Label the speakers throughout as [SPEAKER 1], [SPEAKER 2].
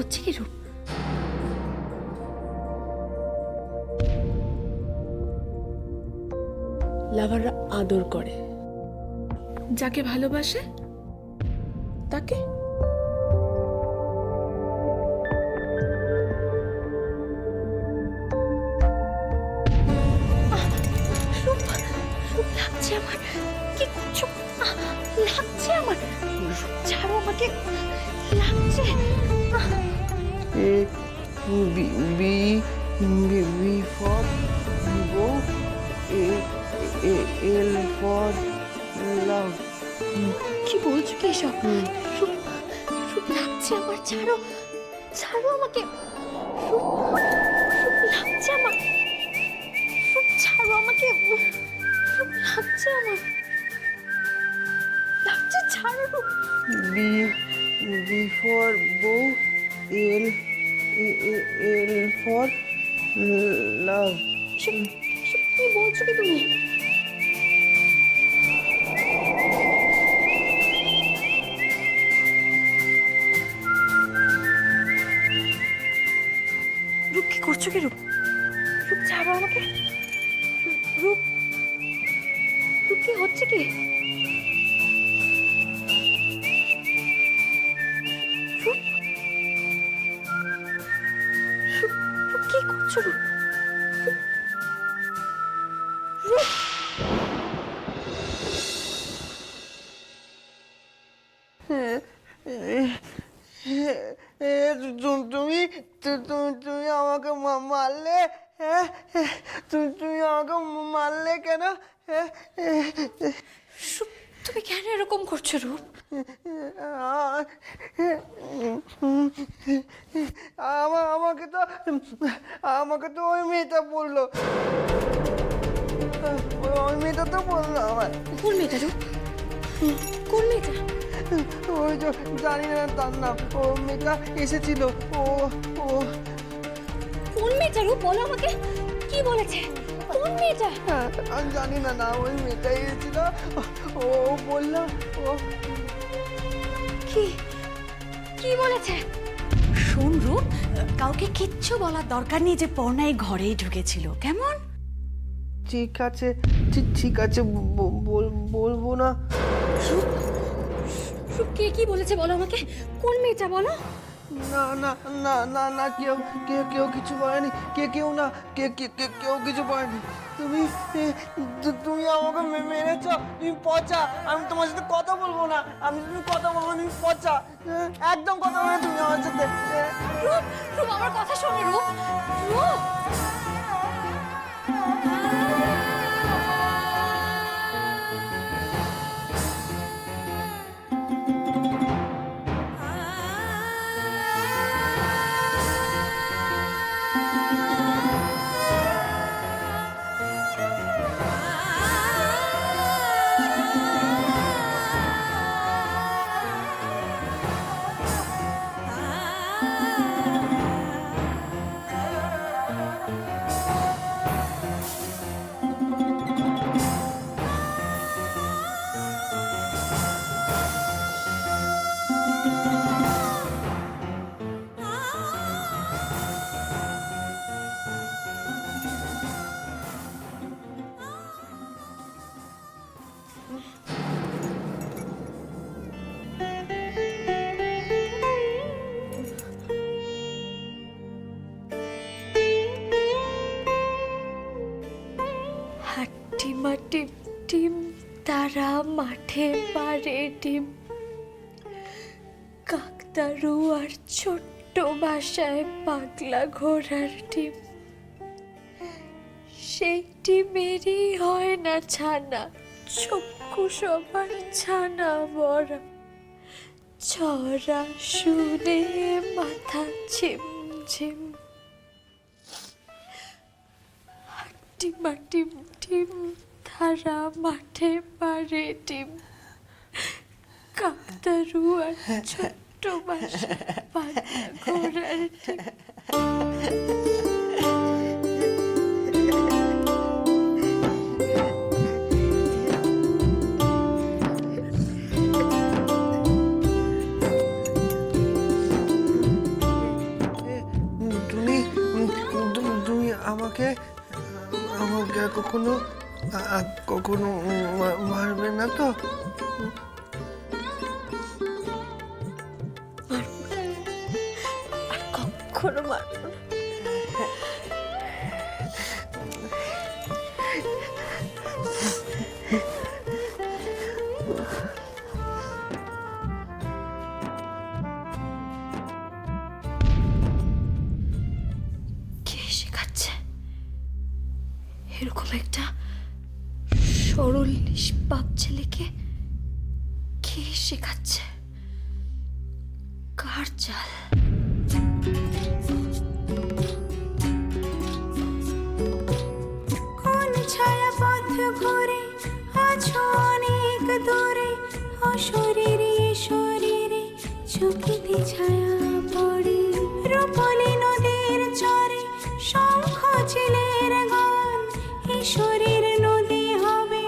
[SPEAKER 1] হচ্ছে কি রূপ?
[SPEAKER 2] লাভাররা আদর করে, যাকে ভালোবাসে তাকে।
[SPEAKER 1] রূপ, রূপ লাগছে আমার। কি করছো? লাগছে আমার। রূপ ছাড়ো আমাকে, লাগছে।
[SPEAKER 3] A B B B for go. L for love.
[SPEAKER 1] কি বলছো কি এসব? রূপ, রূপ লাগছে আমার। ছাড়ো, ছাড়ো আমাকে। রূপ, রূপ লাগছে আমার। রূপ ছাড়ো আমাকে। রূপ লাগছে আমার, লাগছে। ছাড়ো রূপ।
[SPEAKER 3] B B for bow. L for love.
[SPEAKER 1] এসব এসব কি বলছো কি তুমি? রূপ কি করছো কি রূপ? রূপ ছাড়ো আমাকে। রূপ, রূপ কি হচ্ছে কি? রূপ, রূপ, রূপ কি করছো রূপ? রূপ,
[SPEAKER 3] তুমি তুমি আমাকে মারলে, হ্যাঁ? তুমি আমাকে মারলে কেন?
[SPEAKER 1] রূপ, তুমি কেন এরকম করছো রূপ?
[SPEAKER 3] আমাকে তো ওই মেয়েটা বললো। ওই মেয়েটা তো বললো আমার।
[SPEAKER 1] কোন মেয়েটা রূপ? কোন মেয়েটা?
[SPEAKER 3] ওই যে জানি না তার নাম, ও মেয়েটা এসেছিল। ও ও
[SPEAKER 1] কোন মেয়েটা রূপ? বলো আমাকে, কি বলেছে? কোন মেয়েটা?
[SPEAKER 3] আমি জানি না, না ওই মেয়েটা এসেছিল। ও বললো, ও
[SPEAKER 1] কি কি বলেছে?
[SPEAKER 4] শোন রূপ, কাউকে কিচ্ছু বলার দরকার নেই যে পর্ণা এই ঘরেই ঢুকেছিল, কেমন?
[SPEAKER 3] ঠিক আছে, ঠিক আছে, বলবো না।
[SPEAKER 1] রূপ, রূপ কে কি বলেছে বলো আমাকে? কোন মেয়েটা বলো?
[SPEAKER 3] না না না না না, কেউ কিছু বলেনি। কেউ না, কেউ কিছু বলেনি। তুমি আমাকে মেরেছ। তুমি পচা। আমি তোমার সাথে কথা বলবো না। তুমি কথা বলবো, তুমি পচা। একদম কথা বলবে তুমি আমার সাথে।
[SPEAKER 1] রূপ, রূপ আমার কথা শোনো রূপ। রূপ, হাট্টিমা টিম টিম, তারা মাঠে পারে ডিম। কাকতারু আর ছোট্ট বাসায় পাগলা ঘোড়ার ডিম। সেই ডিমেরই হয় না ছানা, চক্ষু সবার ছানা বড়া। ছড়া শুনে মাথা ঝিমঝিম। হাট্টিমা টিম টিম, তারা মাঠে পারে ডিম। কাকতারু আর ছোট্ট বাসায় পাগলা ঘোড়ার ডিম।
[SPEAKER 3] কখনো আর কখনো মারবে না তো?
[SPEAKER 1] আর কখনো মারবো না। কে শেখাচ্ছে এরকম একটা সরল নিষ্পাপ ছেলেকে? কে শেখাচ্ছে? কার চাল?
[SPEAKER 5] কোন ছায়া পথ ঘুরে আছো অনেক দূরে, অশরীরে শরীরে চুকিতে ছায়া পড়ে, রূপলি নদীর চরে শঙ্খ চিলের গান, এই শরীর নদী হবে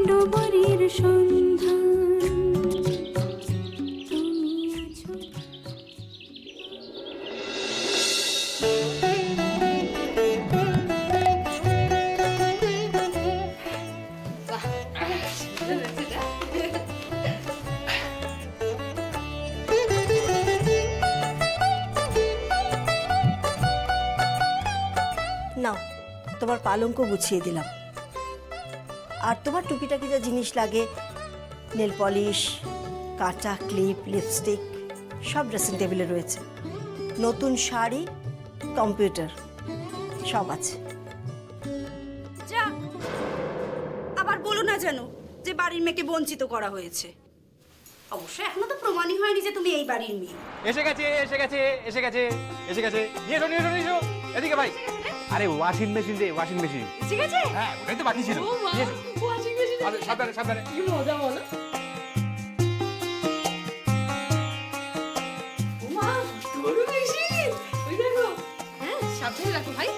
[SPEAKER 5] ডুবুরির সন্ধান। তুমি আছো
[SPEAKER 6] নাও তোমার পালঙ্ক গুছিয়ে দিলাম। আর তোমার টুকিটাকি যা জিনিস লাগে, নেল পলিশ, কাঁটা, ক্লিপ, লিপস্টিক সব ড্রেসিং টেবিলে রয়েছে। নতুন শাড়ি, কম্পিউটার সব আছে।
[SPEAKER 4] যা, আবার বলো না যেন যে বাড়ির মেয়েকে বঞ্চিত করা হয়েছে। অবশ্য এখনো তো প্রমাণই হয়নি যে তুমি এই বাড়ির মেয়ে।
[SPEAKER 7] এসে গেছে এসে গেছে এসে গেছে এসে গেছে, নিয়ে এসো নিয়ে এসো নিয়ে এসো এদিকে ভাই। আরে ওয়াশিং মেশিন রে, ওয়াশিং মেশিন।
[SPEAKER 4] ঠিক আছে,
[SPEAKER 7] হ্যাঁ ওটাই তো বাকি ছিল। নিয়ে এসো। আরে, সাবধানে সাবধানে।
[SPEAKER 2] সাবধানে রাখো ভাই।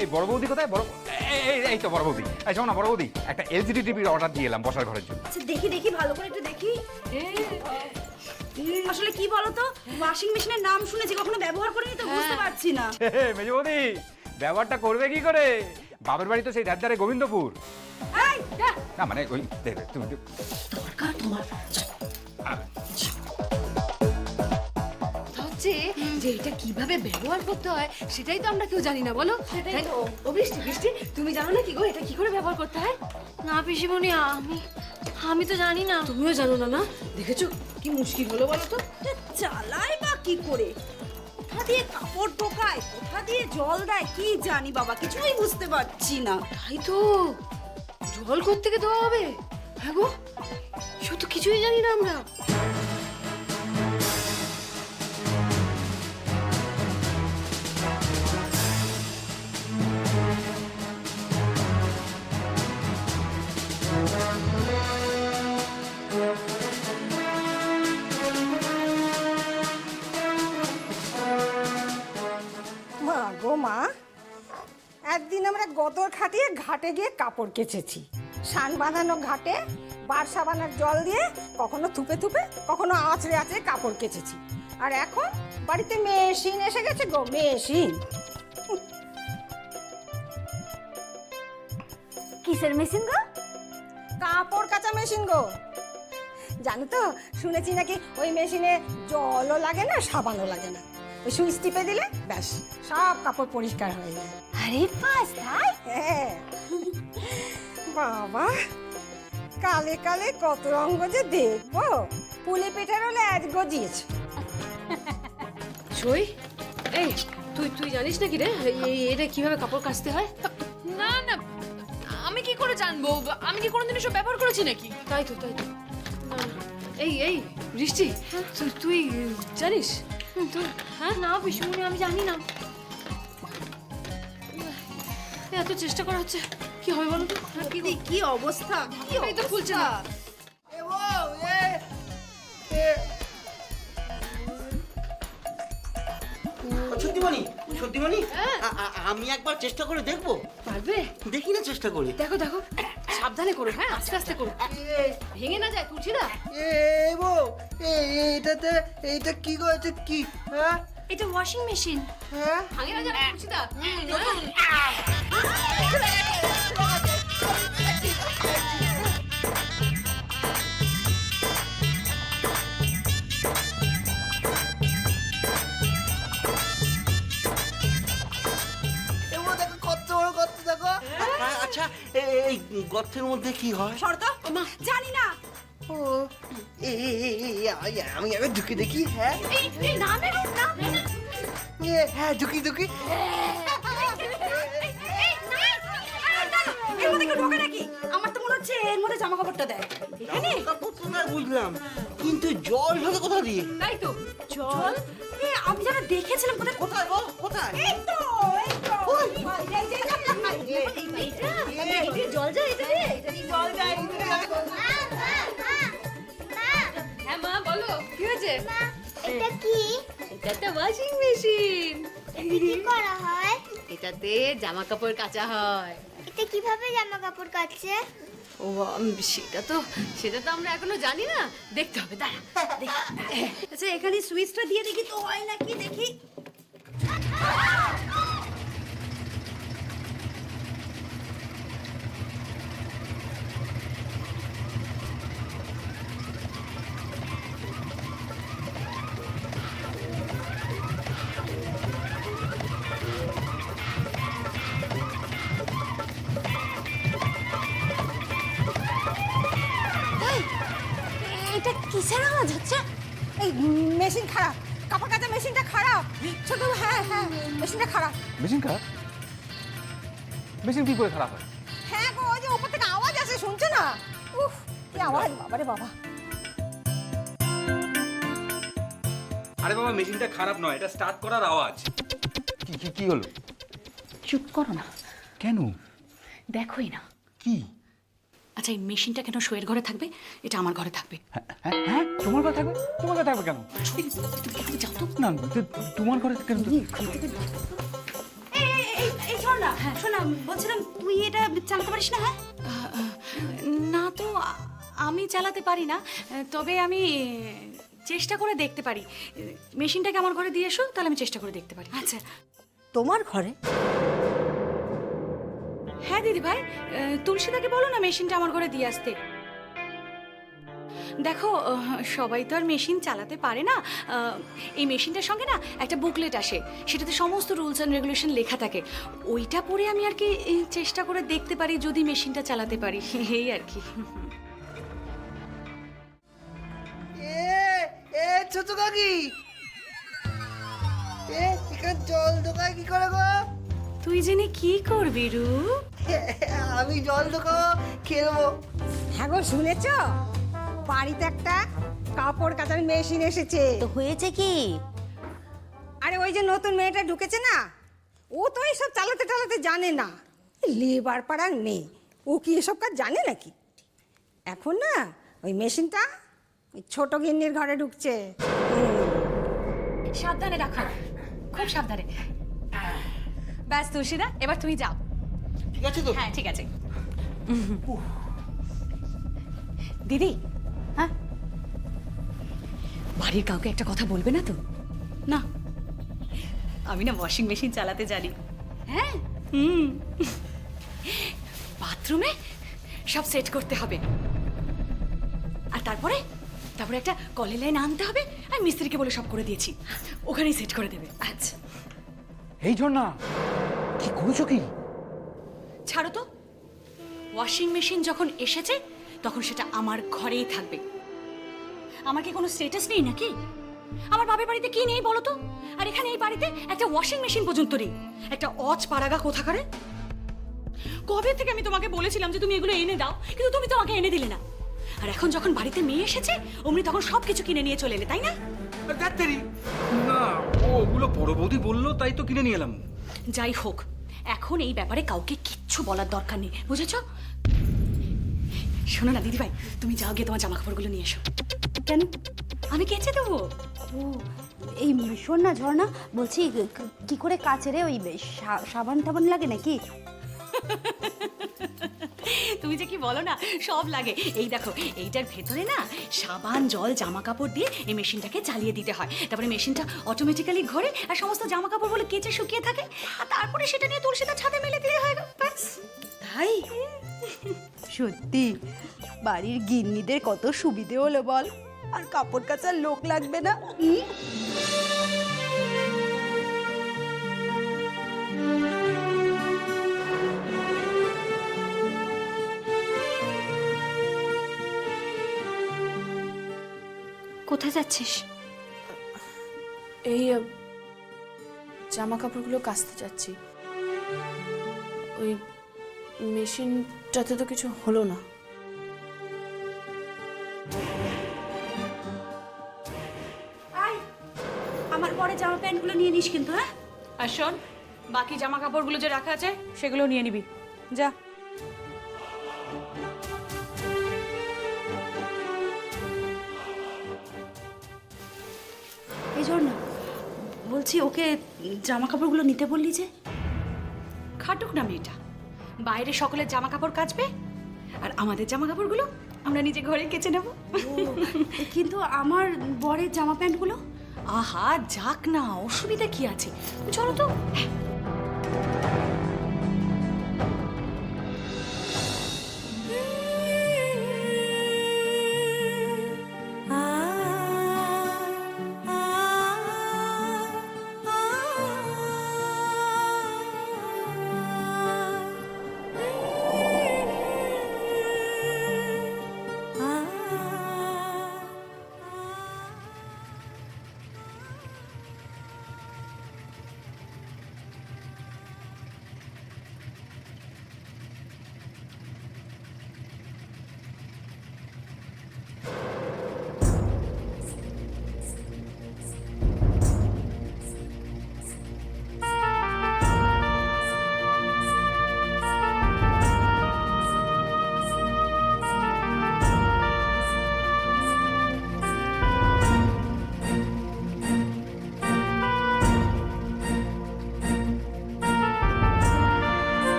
[SPEAKER 7] এই বড় বৌদি কোথায়? বড় এই তো বড় বৌদি। এই শোনো না বড় বৌদি, একটা এলসিডি টিভির অর্ডার দিয়ে এলাম বসার ঘরের জন্য।
[SPEAKER 4] আচ্ছা দেখি দেখি ভালো করে একটু দেখি। আসলে কি বলতো, ওয়াশিং মেশিনের নাম শুনেছি, কখনো ব্যবহার করিনি তো বুঝতে পারছি না।
[SPEAKER 7] মেজো বৌদি ব্যবহারটা করবে কি করে? বাবার বাড়ি তো সেই ধারে গোবিন্দপুর।
[SPEAKER 4] এই,
[SPEAKER 7] না মানে ওই দেখবে তুমি
[SPEAKER 2] হচ্ছে যে এটা কিভাবে ব্যবহার করতে হয় সেটাই তো আমরা কেউ জানি না, বলো? সেটাই তো। ও বৃষ্টি বৃষ্টি, তুমি জানো না কি গো এটা কি করে ব্যবহার করতে হয়?
[SPEAKER 1] না পিসিমণি, আমি তো জানি না।
[SPEAKER 2] তুমিও জানো না? না দেখেছো কি মুশকিল হলো বলো তো?
[SPEAKER 4] চালাই বা কি করে, কোথা দিয়ে কাপড় ঢোকায়, কোথা দিয়ে জল দেয়, কি জানি বাবা, কিছুই বুঝতে পারছি না।
[SPEAKER 2] তাই তো, জল কোত্থেকে দেওয়া হবে? হ্যাঁ গো, সে তো কিছুই জানি না আমরা।
[SPEAKER 8] মা গো মা, একদিন আমরা গতর খাটিয়ে ঘাটে গিয়ে কাপড় কেচেছি। সান বাঁধানো ঘাটে বার সাবানের জল দিয়ে কখনো থুপে থুপে কখনো আঁচড়ে আঁচড়ে কাপড় কেচেছি। আর এখন বাড়িতে মেশিন এসে গেছে গো, মেশিন।
[SPEAKER 1] কিসের মেশিন গো?
[SPEAKER 8] কাপড় কাচা মেশিন গো। জানো তো, শুনেছি নাকি ওই মেশিনে জলও লাগে না, সাবানও লাগে না। ওই সুইচ টিপে দিলে ব্যাস সব কাপড় পরিষ্কার হয়ে যায়।
[SPEAKER 1] আরে বাস, তাই?
[SPEAKER 8] হ্যাঁ বাবা, কালে কালে কত রঙ্গ যে দেখবো। পুলি পিঠের হলে আজ গজিয়েছে।
[SPEAKER 2] সই, এই তুই জানিস নাকি রে এটা কিভাবে কাপড় কাচতে হয়?
[SPEAKER 9] না না, আমি কি করে জানবো? আমি কি কোনোদিন এসব ব্যবহার করেছি নাকি?
[SPEAKER 2] তাই তো না, না। এই বৃষ্টি, তুই জানিস?
[SPEAKER 1] হ্যাঁ না পিসিমণি, আমি জানি না।
[SPEAKER 2] এত চেষ্টা করা হচ্ছে, কি হবে বলো তো?
[SPEAKER 4] কি অবস্থা, কি
[SPEAKER 2] এই তো খুলছে না।
[SPEAKER 3] সত্যিমণি সত্যিমণি, আমি একবার চেষ্টা করে দেখবো।
[SPEAKER 2] পারবে?
[SPEAKER 3] দেখি না চেষ্টা করে।
[SPEAKER 2] দেখো দেখো। সাবধানে করো, হ্যাঁ আস্তে আস্তে করো, ভেঙে না যায় তুলসীদা।
[SPEAKER 3] বউ এটাতে এইটা কি গো, এটা কি? হ্যাঁ
[SPEAKER 1] এটা ওয়াশিং মেশিন।
[SPEAKER 3] হ্যাঁ
[SPEAKER 2] ভাঙে না যায় তুলসীদা।
[SPEAKER 3] এবার দেখো কত বড় গর্ত দেখো। আচ্ছা এই গর্তের মধ্যে কি হয়?
[SPEAKER 4] শর্ত জানি না।
[SPEAKER 3] ও আমি আগে ঢুকে দেখি। হ্যাঁ হ্যাঁ ঢুকি ঢুকি।
[SPEAKER 4] এর মধ্যে কেউ ঢোকে নাকি? আমার তো মনে হচ্ছে এর মধ্যে জামা কাপড়টা দেয়। এখানে
[SPEAKER 3] কোথায় বুঝলাম, কিন্তু জল ঢোকে কোথা দিয়ে?
[SPEAKER 2] তাই তো
[SPEAKER 4] জল? আমি যেন দেখেছিলাম কোথায়।
[SPEAKER 3] কোথায় গো, কোথায়?
[SPEAKER 4] এই তো জল যায়, এটা দিয়ে জল যায়।
[SPEAKER 2] হ্যাঁ মা বলো কি হয়েছে?
[SPEAKER 1] এটা কি?
[SPEAKER 2] এটা একটা ওয়াশিং মেশিন।
[SPEAKER 1] কি করা হয়?
[SPEAKER 2] এটাতে জামা কাপড় কাচা হয়।
[SPEAKER 1] এটা কিভাবে জামা কাপড় কাচ্ছে?
[SPEAKER 2] ও সেটা তো আমরা এখনো জানি না, দেখতে হবে, দাঁড়া দেখি।
[SPEAKER 4] আচ্ছা এখানে সুইচটা দিয়ে দেখি তো হয় নাকি, দেখি।
[SPEAKER 1] এটা কিসের আওয়াজ হচ্ছে?
[SPEAKER 8] এই মেশিন খারাপ, কাপড় কাচা মেশিনটা খারাপ। ছোট হ্যাঁ হ্যাঁ মেশিনটা খারাপ।
[SPEAKER 7] মেশিন খারাপ? মেশিন কি করে খারাপ হয়?
[SPEAKER 8] হ্যাঁ গো, ওই যে উপর থেকে আওয়াজ আসে, শুনছো না? উফ কি আওয়াজ, বাবারে বাবা।
[SPEAKER 7] আরে বাবা, মেশিনটা খারাপ নয়, এটা স্টার্ট করার আওয়াজ। কি কি কি হলো?
[SPEAKER 4] চুপ করো না,
[SPEAKER 7] কেন?
[SPEAKER 4] দেখোই না।
[SPEAKER 7] কি?
[SPEAKER 4] আচ্ছা এই মেশিনটা কেন শোয়ের ঘরে থাকবে? এটা আমার ঘরে থাকবে।
[SPEAKER 7] হ্যাঁ হ্যাঁ, তোমার ঘরে থাকবে? তোমার ঘরে থাকবে কেন?
[SPEAKER 4] তুমি যাও তো।
[SPEAKER 7] না তোমার ঘরে কেন?
[SPEAKER 4] এই শোন না, হ্যাঁ শোন না, বলছিলাম তুই এটা চালাতে পারিস না? হ্যাঁ না তো আমি চালাতে পারি না, তবে আমি চেষ্টা করে দেখতে পারি। মেশিনটাকে আমার ঘরে দিয়ে এসো, তাহলে আমি চেষ্টা করে দেখতে পারি। আচ্ছা
[SPEAKER 6] তোমার ঘরে?
[SPEAKER 4] হ্যাঁ দিদি ভাই, তুলসীদাকে বলো না মেশিনটা আমার ঘরে দিয়ে আসতে। দেখো সবাই তো আর মেশিন চালাতে পারে না। এই মেশিনটার সঙ্গে না একটা বুকলেট আসে, সেটাতে সমস্ত রুলস অ্যান্ড রেগুলেশন লেখা থাকে। ওইটা পড়ে আমি আর কি চেষ্টা করে দেখতে পারি যদি মেশিনটা চালাতে পারি, এই আর কি।
[SPEAKER 3] এ ছোট কাকি, এখানে জল ঢোকায় কি করে গো?
[SPEAKER 4] তুই জেনে কি করবি রু?
[SPEAKER 3] আমি জল ঢোকাবো, খেলবো।
[SPEAKER 8] হ্যাঁ গো শুনেছ, বাড়িতে একটা কাপড় কাচার মেশিন এসেছে।
[SPEAKER 6] তো হয়েছে কি?
[SPEAKER 8] আরে ওই যে নতুন মেয়েটা ঢুকেছে না, ও তো এইসব চালাতে টালাতে জানে না। লেবার পাড়ার মেয়ে, ও কি এসব কাজ জানে নাকি? এখন না ওই মেশিনটা ওই ছোট গিন্নির ঘরে ঢুকছে।
[SPEAKER 4] সাবধানে রাখো, খুব সাবধানে। ব্যাস তুলসীদা, এবার তুমি যাও।
[SPEAKER 3] ঠিক আছে তো?
[SPEAKER 4] হ্যাঁ ঠিক আছে। দিদি, হ্যাঁ বাড়ির কাউকে একটা কথা বলবে না তো? না, আমি না ওয়াশিং মেশিন চালাতে জানি। হ্যাঁ বাথরুমে সব সেট করতে হবে, আর তারপরে একটা কলের লাইন আনতে হবে। আমি মিস্ত্রিকে বলে সব করে দিয়েছি, ওখানেই সেট করে দেবে। আচ্ছা
[SPEAKER 7] এই ঝর্ণা, কি করছো কি?
[SPEAKER 4] ছাড়ো তো, ওয়াশিং মেশিন যখন এসেছে তখন সেটা আমার ঘরেই থাকবে। আমার কি কোনো স্ট্যাটাস নেই নাকি? আমার বাপের বাড়িতে কি নেই বলো তো? আর এখানে এই বাড়িতে একটা ওয়াশিং মেশিন পর্যন্ত নেই। একটা অজ পাড়াগা কোথাকারে। কবে থেকে আমি তোমাকে বলেছিলাম যে তুমি এগুলো এনে দাও, কিন্তু তুমি তো আমাকে এনে দিলে না। আর এখন যখন বাড়িতে মেয়ে এসেছে অমনি তখন সবকিছু কিনে নিয়ে চলে এলে, তাই না?
[SPEAKER 7] না, ওগুলো বড় বৌদি বললো তাই তো কিনে নিয়ে এলাম।
[SPEAKER 4] যাই হোক, এখন এই ব্যাপারে কাউকে কিচ্ছু বলার দরকার নেই, বুঝেছো? শোনো না দিদিভাই, তুমি যাও গিয়ে তোমার জামা কাপড়গুলো নিয়ে এসো। কেন? আমি কেচে দেবো।
[SPEAKER 1] ও এই শোন না ঝর্ণা, বলছি কি করে কাচে রে? ওই সাবান টাবান লাগে নাকি?
[SPEAKER 4] তুমি যে কি বলো না, সব লাগে। এই দেখো, এইটার ভেতরে না সাবান, জল, জামা কাপড় দিয়ে এই মেশিনটাকে চালিয়ে দিতে হয়। তারপরে মেশিনটা অটোমেটিক্যালি ঘোরে আর সমস্ত জামা কাপড় বলে কেচে শুকিয়ে থাকে, আর তারপরে সেটা নিয়ে তুলসীদার ছাদে মেলে দিলে হয়। ব্যাস।
[SPEAKER 6] তাই সত্যি বাড়ির গিন্নিদের কত সুবিধে হলো বল, আর কাপড় কাচার লোক লাগবে না।
[SPEAKER 4] কোথায় যাচ্ছিস?
[SPEAKER 9] এই জামা কাপড়গুলো কাচতে যাচ্ছি। ওই মেশিনটাতে তো কিছু হলো না।
[SPEAKER 4] আমার পরে জামা প্যান্টগুলো নিয়ে নিস কিন্তু, হ্যাঁ? আর শোন, বাকি জামা কাপড়গুলো যে রাখা আছে সেগুলো নিয়ে নিবি, যা। এই জন্য না, বলছি ওকে জামা কাপড়গুলো নিতে বললি যে? খাটুক না মেয়েটা, বাইরে সকলের জামা কাপড় কাচবে আর আমাদের জামা কাপড়গুলো আমরা নিজে ঘরে কেচে নেব। কিন্তু আমার বরের জামা প্যান্টগুলো? আহা, যাক না, অসুবিধা কি আছে? চলো তো।